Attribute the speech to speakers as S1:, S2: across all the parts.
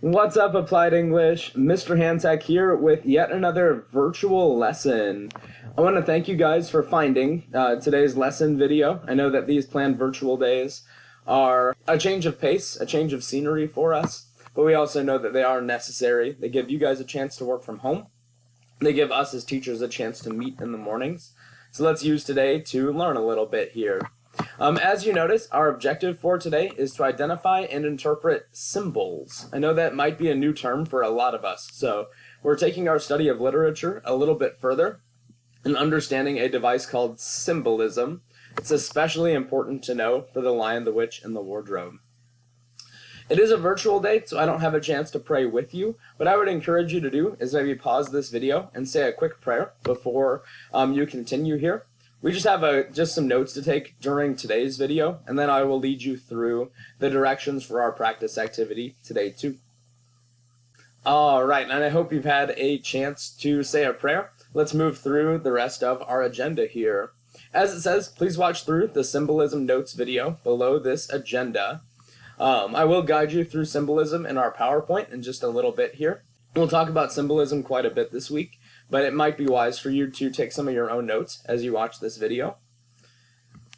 S1: What's up, Applied English? Mr. Hansack here with yet another virtual lesson. I want to thank you guys for finding today's lesson video. I know that these planned virtual days are a change of pace, a change of scenery for us, but we also know that they are necessary. They give you guys a chance to work from home. They give us as teachers a chance to meet in the mornings. So let's use today to learn a little bit here. As you notice, our objective for today is to identify and interpret symbols. I know that might be a new term for a lot of us, so we're taking our study of literature a little bit further and understanding a device called symbolism. It's especially important to know for The Lion, the Witch, and the Wardrobe. It is a virtual day, so I don't have a chance to pray with you. What I would encourage you to do is maybe pause this video and say a quick prayer before you continue here. We just have just some notes to take during today's video, and then I will lead you through the directions for our practice activity today too. All right, and I hope you've had a chance to say a prayer. Let's move through the rest of our agenda here. As it says, please watch through the Symbolism Notes video below this agenda. I will guide you through symbolism in our PowerPoint in just a little bit here. We'll talk about symbolism quite a bit this week, but it might be wise for you to take some of your own notes as you watch this video.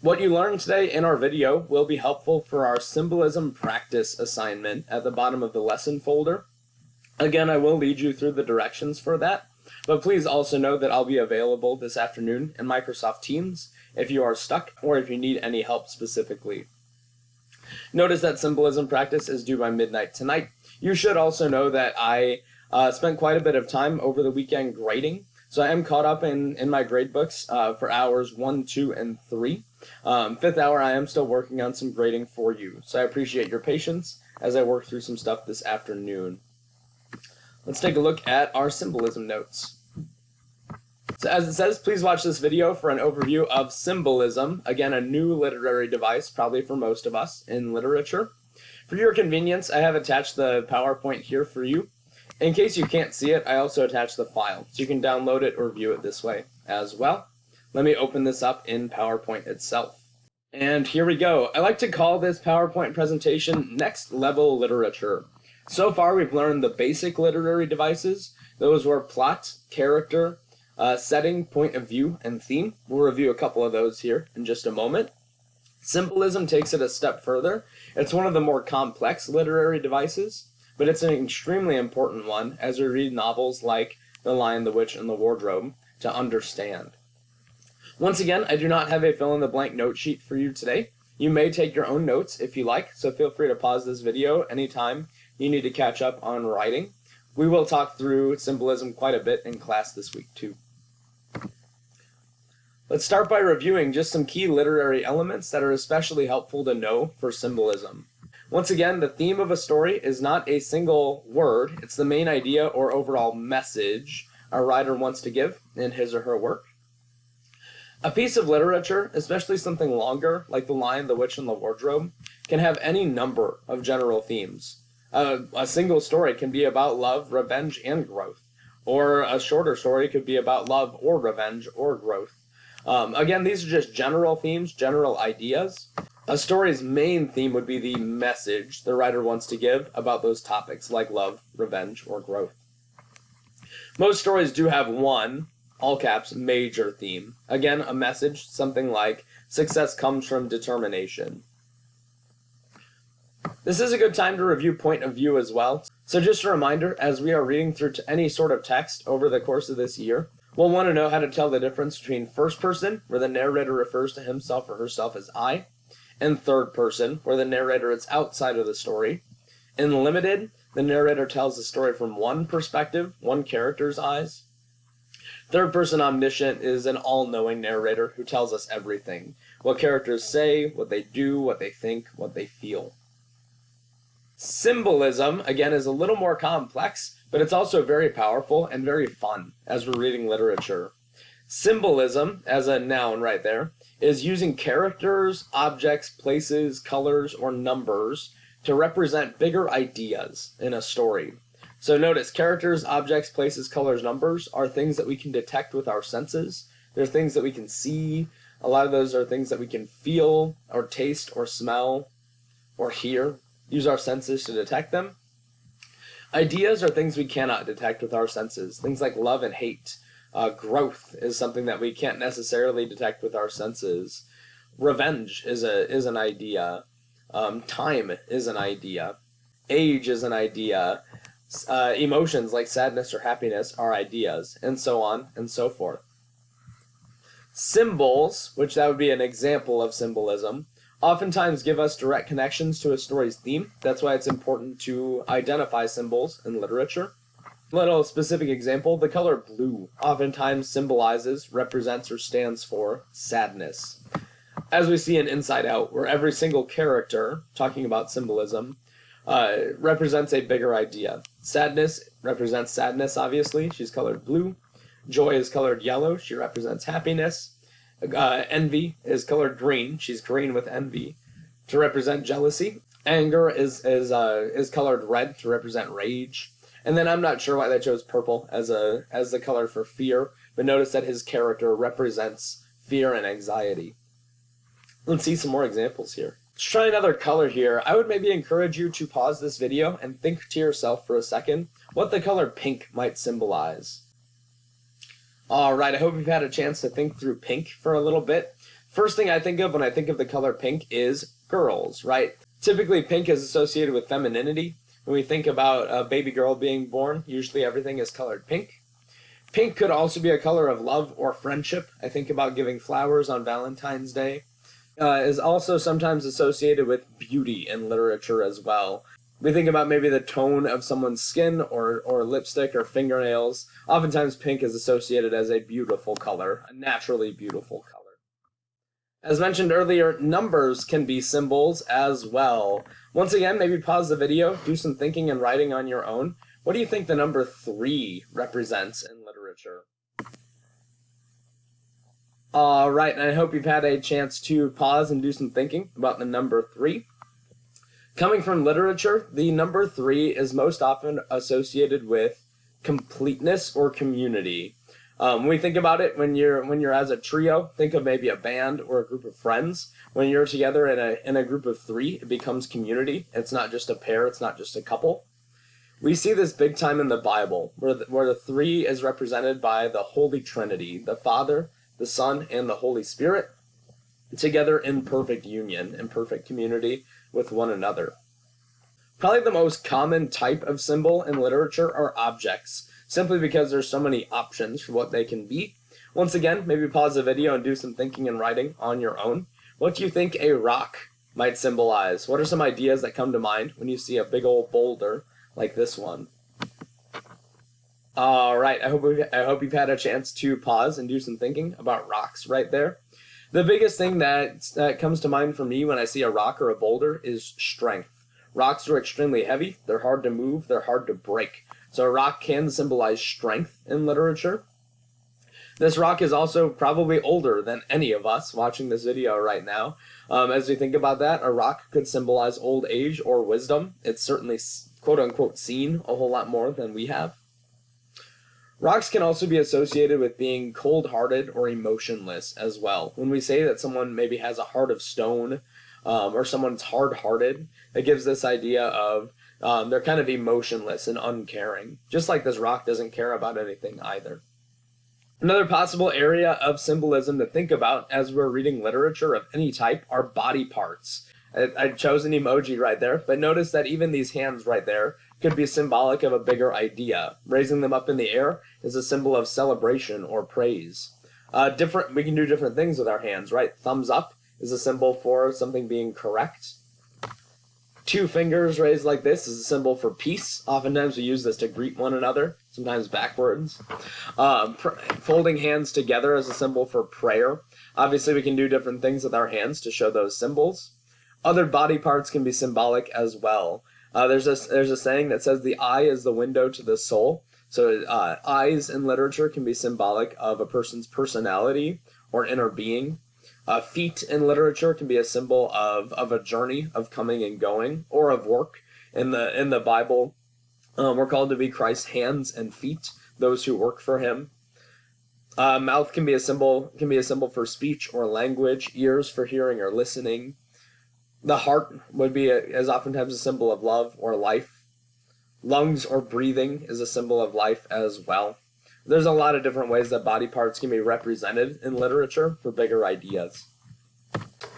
S1: What you learn today in our video will be helpful for our Symbolism Practice assignment at the bottom of the lesson folder. Again, I will lead you through the directions for that, but please also know that I'll be available this afternoon in Microsoft Teams if you are stuck or if you need any help specifically. Notice that Symbolism Practice is due by midnight tonight. You should also know that I spent quite a bit of time over the weekend grading, so I am caught up in my grade books for hours 1, 2, and 3. Fifth hour, I am still working on some grading for you, so I appreciate your patience as I work through some stuff this afternoon. Let's take a look at our symbolism notes. So as it says, please watch this video for an overview of symbolism, again a new literary device, probably for most of us in literature. For your convenience, I have attached the PowerPoint here for you. In case you can't see it, I also attached the file, so you can download it or view it this way as well. Let me open this up in PowerPoint itself. And here we go. I like to call this PowerPoint presentation Next Level Literature. So far, we've learned the basic literary devices. Those were plot, character, setting, point of view, and theme. We'll review a couple of those here in just a moment. Symbolism takes it a step further. It's one of the more complex literary devices, but it's an extremely important one as we read novels like The Lion, the Witch, and the Wardrobe to understand. Once again, I do not have a fill-in-the-blank note sheet for you today. You may take your own notes if you like, so feel free to pause this video anytime you need to catch up on writing. We will talk through symbolism quite a bit in class this week too. Let's start by reviewing just some key literary elements that are especially helpful to know for symbolism. Once again, the theme of a story is not a single word. It's the main idea or overall message a writer wants to give in his or her work. A piece of literature, especially something longer like The Lion, the Witch, and the Wardrobe, can have any number of general themes. A single story can be about love, revenge, and growth. Or a shorter story could be about love or revenge or growth. Again, these are just general themes, general ideas. A story's main theme would be the message the writer wants to give about those topics like love, revenge, or growth. Most stories do have one, all caps, major theme. Again, a message, something like success comes from determination. This is a good time to review point of view as well. So just a reminder, as we are reading through any sort of text over the course of this year, we'll want to know how to tell the difference between first person, where the narrator refers to himself or herself as I, and third person, where the narrator is outside of the story. In limited, the narrator tells the story from one perspective, one character's eyes. Third person omniscient is an all-knowing narrator who tells us everything. What characters say, what they do, what they think, what they feel. Symbolism, again, is a little more complex, but it's also very powerful and very fun as we're reading literature. Symbolism, as a noun right there, is using characters, objects, places, colors, or numbers to represent bigger ideas in a story. So notice, characters, objects, places, colors, numbers are things that we can detect with our senses. They're things that we can see. A lot of those are things that we can feel, or taste, or smell, or hear. Use our senses to detect them. Ideas are things we cannot detect with our senses, things like love and hate. Growth is something that we can't necessarily detect with our senses. Revenge is an idea. Time is an idea. Age is an idea. Emotions like sadness or happiness are ideas, and so on and so forth. Symbols, which that would be an example of symbolism, oftentimes give us direct connections to a story's theme. That's why it's important to identify symbols in literature. Little specific example, the color blue oftentimes symbolizes, represents, or stands for sadness. As we see in Inside Out, where every single character, talking about symbolism, represents a bigger idea. Sadness represents sadness, obviously. She's colored blue. Joy is colored yellow. She represents happiness. Envy is colored green. She's green with envy to represent jealousy. Anger is colored red to represent rage. And then I'm not sure why they chose purple as the color for fear, but notice that his character represents fear and anxiety. Let's see some more examples here. Let's try another color here. I would maybe encourage you to pause this video and think to yourself for a second what the color pink might symbolize. Alright, I hope you've had a chance to think through pink for a little bit. First thing I think of when I think of the color pink is girls, right? Typically pink is associated with femininity. When we think about a baby girl being born, usually everything is colored pink. Pink could also be a color of love or friendship. I think about giving flowers on Valentine's Day. Is also sometimes associated with beauty in literature as well. We think about maybe the tone of someone's skin or lipstick or fingernails. Oftentimes pink is associated as a beautiful color, a naturally beautiful color. As mentioned earlier, numbers can be symbols as well. Once again, maybe pause the video, do some thinking and writing on your own. What do you think the number 3 represents in literature? Alright, and I hope you've had a chance to pause and do some thinking about the number 3. Coming from literature, the number 3 is most often associated with completeness or community. When we think about it, when you're as a trio, think of maybe a band or a group of friends. When you're together in a group of 3, it becomes community. It's not just a pair, it's not just a couple. We see this big time in the Bible, where the 3 is represented by the Holy Trinity, the Father, the Son, and the Holy Spirit, together in perfect union, in perfect community with one another. Probably the most common type of symbol in literature are objects, simply because there's so many options for what they can be. Once again, maybe pause the video and do some thinking and writing on your own. What do you think a rock might symbolize? What are some ideas that come to mind when you see a big old boulder like this one? Alright, I hope you've had a chance to pause and do some thinking about rocks right there. The biggest thing that comes to mind for me when I see a rock or a boulder is strength. Rocks are extremely heavy, they're hard to move, they're hard to break. So a rock can symbolize strength in literature. This rock is also probably older than any of us watching this video right now. As we think about that, a rock could symbolize old age or wisdom. It's certainly quote-unquote seen a whole lot more than we have. Rocks can also be associated with being cold-hearted or emotionless as well. When we say that someone maybe has a heart of stone or someone's hard-hearted, it gives this idea of they're kind of emotionless and uncaring, just like this rock doesn't care about anything either. Another possible area of symbolism to think about as we're reading literature of any type are body parts. I chose an emoji right there, but notice that even these hands right there could be symbolic of a bigger idea. Raising them up in the air is a symbol of celebration or praise. We can do different things with our hands, right? Thumbs up is a symbol for something being correct. 2 fingers raised like this is a symbol for peace. Oftentimes we use this to greet one another, sometimes backwards. Folding hands together is a symbol for prayer. Obviously we can do different things with our hands to show those symbols. Other body parts can be symbolic as well. There's a saying that says the eye is the window to the soul. So eyes in literature can be symbolic of a person's personality or inner being. Feet in literature can be a symbol of a journey of coming and going, or of work. In the Bible, we're called to be Christ's hands and feet, those who work for him. Mouth can be a symbol for speech or language. Ears for hearing or listening. The heart is oftentimes a symbol of love or life. Lungs or breathing is a symbol of life as well. There's a lot of different ways that body parts can be represented in literature for bigger ideas.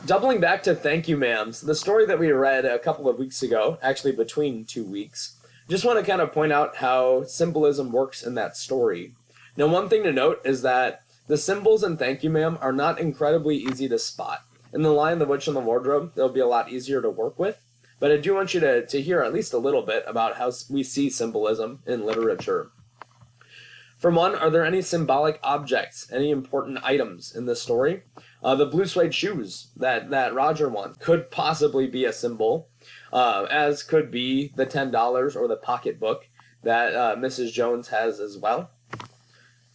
S1: Doubling back to Thank You Ma'ams, the story that we read a couple of weeks ago, actually between 2 weeks, just want to kind of point out how symbolism works in that story. Now, one thing to note is that the symbols in Thank You Ma'am are not incredibly easy to spot. In The Lion, the Witch, and the Wardrobe, they'll be a lot easier to work with, but I do want you to hear at least a little bit about how we see symbolism in literature. For one, are there any symbolic objects, any important items in this story? The blue suede shoes that Roger won could possibly be a symbol, as could be the $10 or the pocketbook that Mrs. Jones has as well.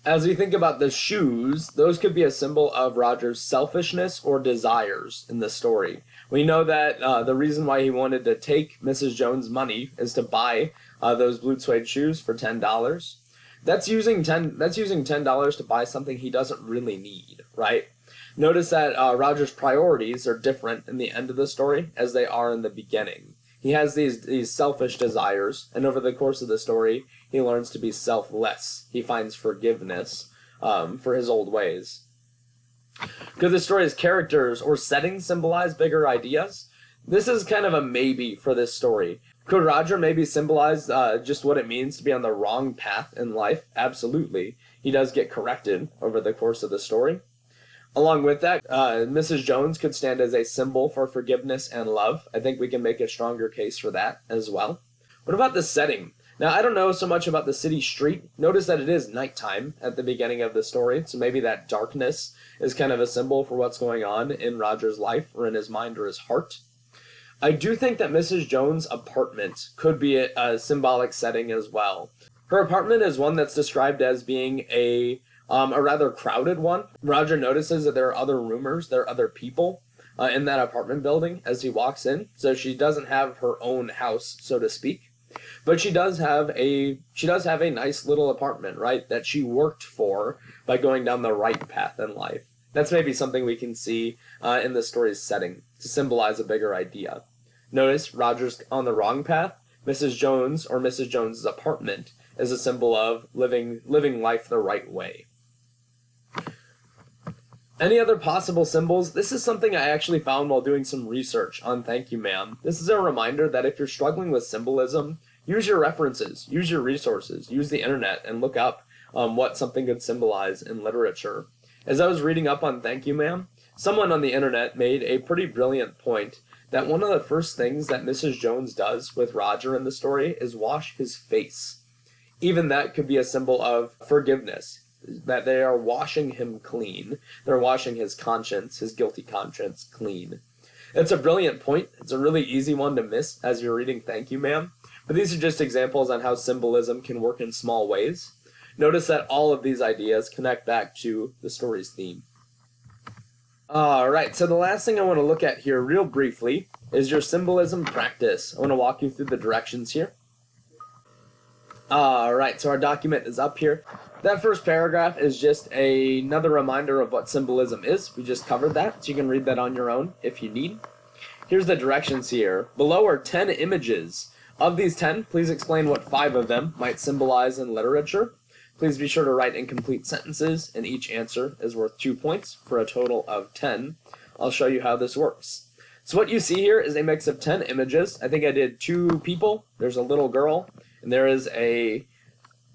S1: As we think about the shoes, those could be a symbol of Roger's selfishness or desires in the story. We know that the reason why he wanted to take Mrs. Jones' money is to buy those blue suede shoes for $10. That's using $10 to buy something he doesn't really need, right? Notice that Roger's priorities are different in the end of the story as they are in the beginning. He has these selfish desires, and over the course of the story, he learns to be selfless. He finds forgiveness for his old ways. Could the story's characters or settings symbolize bigger ideas? This is kind of a maybe for this story. Could Roger maybe symbolize just what it means to be on the wrong path in life? Absolutely. He does get corrected over the course of the story. Along with that, Mrs. Jones could stand as a symbol for forgiveness and love. I think we can make a stronger case for that as well. What about the setting? Now, I don't know so much about the city street. Notice that it is nighttime at the beginning of the story, so maybe that darkness is kind of a symbol for what's going on in Roger's life or in his mind or his heart. I do think that Mrs. Jones' apartment could be a symbolic setting as well. Her apartment is one that's described as being a rather crowded one. Roger notices that there are other roomers, there are other people in that apartment building as he walks in. So she doesn't have her own house, so to speak. But she does have a nice little apartment, right, that she worked for by going down the right path in life. That's maybe something we can see in the story's setting to symbolize a bigger idea. Notice Roger's on the wrong path. Mrs. Jones or Mrs. Jones's apartment is a symbol of living life the right way. Any other possible symbols? This is something I actually found while doing some research on Thank You Ma'am. This is a reminder that if you're struggling with symbolism, use your references, use your resources, use the internet, and look up what something could symbolize in literature. As I was reading up on Thank You Ma'am, someone on the internet made a pretty brilliant point that one of the first things that Mrs. Jones does with Roger in the story is wash his face. Even that could be a symbol of forgiveness, that they are washing him clean. They're washing his conscience, his guilty conscience, clean. It's a brilliant point. It's a really easy one to miss as you're reading Thank You Ma'am. But these are just examples on how symbolism can work in small ways. Notice that all of these ideas connect back to the story's theme. Alright, so the last thing I want to look at here real briefly is your symbolism practice. I want to walk you through the directions here. Alright, so our document is up here. That first paragraph is just another reminder of what symbolism is. We just covered that, so you can read that on your own if you need. Here's the directions here. Below are 10 images. Of these 10, please explain what 5 of them might symbolize in literature. Please be sure to write incomplete sentences, and each answer is worth 2 points for a total of 10. I'll show you how this works. So what you see here is a mix of 10 images. I think I did 2 people. There's a little girl, and there is a...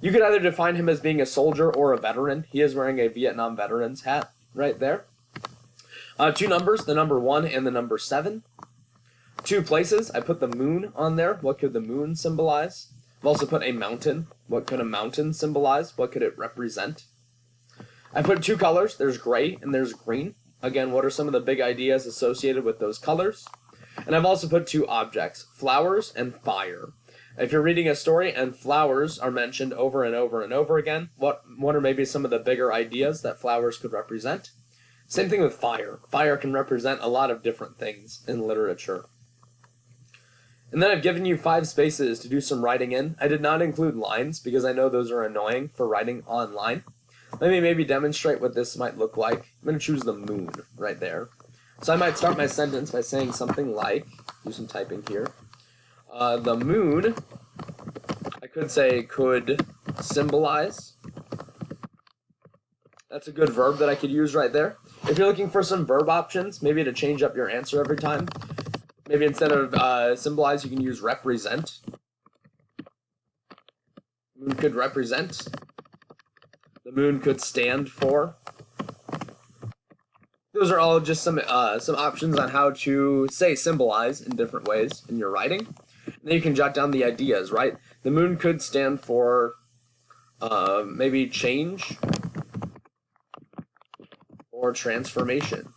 S1: You could either define him as being a soldier or a veteran. He is wearing a Vietnam veteran's hat right there. 2 numbers, the number 1 and the number 7. 2 places, I put the moon on there. What could the moon symbolize? I've also put a mountain. What could a mountain symbolize? What could it represent? I put 2 colors. There's gray and there's green. Again, what are some of the big ideas associated with those colors? And I've also put 2 objects, flowers and fire. If you're reading a story and flowers are mentioned over and over and over again, what are maybe some of the bigger ideas that flowers could represent? Same thing with fire. Fire can represent a lot of different things in literature. And then I've given you 5 spaces to do some writing in. I did not include lines because I know those are annoying for writing online. Let me maybe demonstrate what this might look like. I'm going to choose the moon right there. So I might start my sentence by saying something like, do some typing here. The moon Could say could symbolize. That's a good verb that I could use right there. If you're looking for some verb options, maybe to change up your answer every time, maybe instead of symbolize, you can use represent. Moon could represent. The moon could stand for. Those are all just some options on how to say symbolize in different ways in your writing. And then you can jot down the ideas, right? The moon could stand for maybe change or transformation.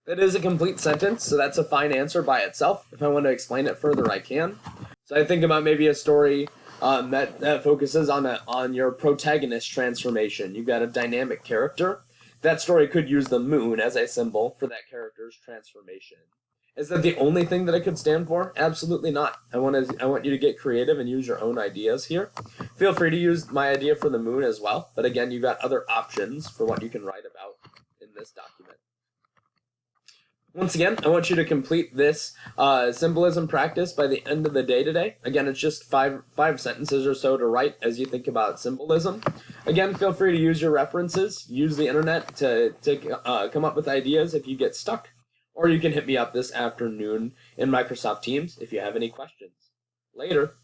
S1: That is a complete sentence, so that's a fine answer by itself. If I want to explain it further, I can. So I think about maybe a story that focuses on your protagonist transformation. You've got a dynamic character. That story could use the moon as a symbol for that character's transformation. Is that the only thing that it could stand for? Absolutely not. I want you to get creative and use your own ideas here. Feel free to use my idea for the moon as well, but again, you've got other options for what you can write about in this document. Once again, I want you to complete this symbolism practice by the end of the day today. Again, it's just five sentences or so to write as you think about symbolism. Again, feel free to use your references. Use the internet to come up with ideas if you get stuck. Or you can hit me up this afternoon in Microsoft Teams if you have any questions. Later.